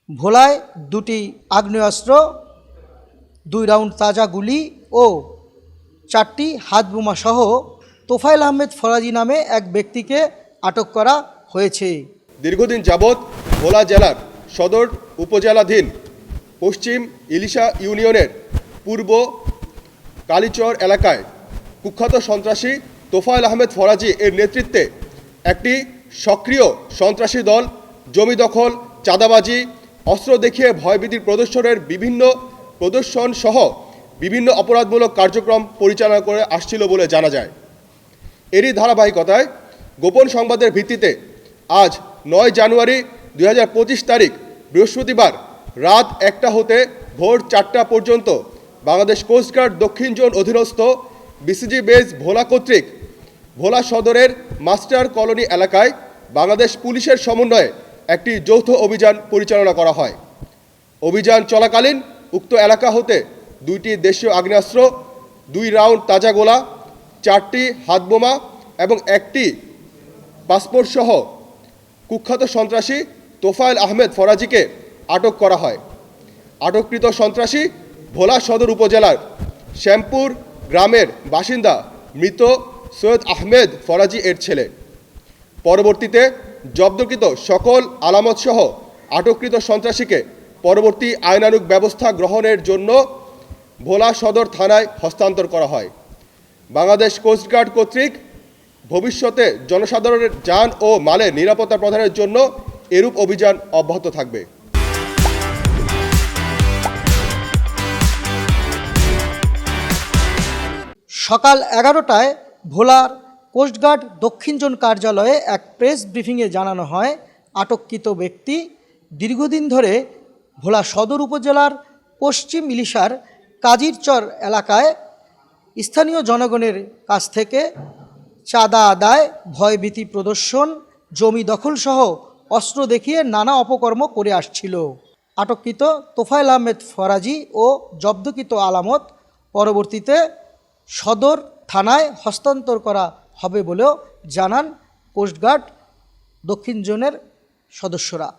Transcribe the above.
ভোলায় 2টি আগ্নেয়াস্ত্র, 2 রাউন্ড তাজা গুলি ও 4টি হাতবোমা সহ তোফায়েল আহমেদ ফরাজি নামে এক ব্যক্তিকে আটক করা হয়েছে। দীর্ঘদিন যাবৎ ভোলা জেলার সদর উপজেলাধীন পশ্চিম ইলিশা ইউনিয়নের পূর্ব কালীচর এলাকায় কুখ্যাত সন্ত্রাসী তোফায়েল আহমেদ ফরাজি এর নেতৃত্বে একটি সক্রিয় সন্ত্রাসী দল জমি দখল, চাঁদাবাজি, অস্ত্র দেখিয়ে ভয়ভীতির প্রদর্শন সহ বিভিন্ন অপরাধমূলক কার্যক্রম পরিচালনা করে আসছিল বলে জানা যায়। এরই ধারাবাহিকতায় গোপন সংবাদের ভিত্তিতে আজ 9 জানুয়ারি 2025 তারিখ বৃহস্পতিবার রাত 1টা হতে ভোর 4টা পর্যন্ত বাংলাদেশ কোস্টগার্ড দক্ষিণ জোন অধীনস্থ বিসিজি বেস ভোলা কর্তৃক ভোলা সদরের মাস্টার কলোনি এলাকায় বাংলাদেশ পুলিশের সমন্বয়ে একটি যৌথ অভিযান পরিচালনা করা হয়। অভিযান চলাকালীন উক্ত এলাকা হতে 2টি দেশীয় আগ্নেয়াস্ত্র, 2 রাউন্ড তাজা গোলা, 4টি হাতবোমা এবং 1টি পাসপোর্ট সহ কুখ্যাত সন্ত্রাসী তোফায়েল আহমেদ ফরাজিকে আটক করা হয়। আটককৃত সন্ত্রাসী ভোলা সদর উপজেলার শ্যামপুর গ্রামের বাসিন্দা মৃত সৈয়দ আহমেদ ফরাজি এর ছেলে। পরবর্তীতে জব্দকৃত সকল আলামত সহ আটককৃত সন্ত্রাসীকে পরবর্তী আইনানুগ ব্যবস্থা গ্রহণের জন্য ভোলা সদর থানায় হস্তান্তর করা হয়। বাংলাদেশ কোস্টগার্ড কর্তৃক ভবিষ্যতে জনসাধারণের যান ও মালের নিরাপত্তা প্রদানের জন্য এরূপ অভিযান অব্যাহত থাকবে। সকাল 11টায় ভোলার কোস্টগার্ড দক্ষিণ জোন কার্যালয়ে এক প্রেস ব্রিফিংয়ে জানানো হয়, আটককৃত ব্যক্তি দীর্ঘদিন ধরে ভোলা সদর উপজেলার পশ্চিম ইলিশার কাজিরচর এলাকায় স্থানীয় জনগণের কাছ থেকে চাঁদা আদায়, ভয়ভীতি প্রদর্শন, জমি দখলসহ অস্ত্র দেখিয়ে নানা অপকর্ম করে আসছিল। আটককৃত তোফায়েল আহমেদ ফরাজি ও জব্দকৃত আলামত পরবর্তীতে সদর থানায় হস্তান্তর করা হবে বলেও জানান কোস্টগার্ড দক্ষিণ জোনের সদস্যরা।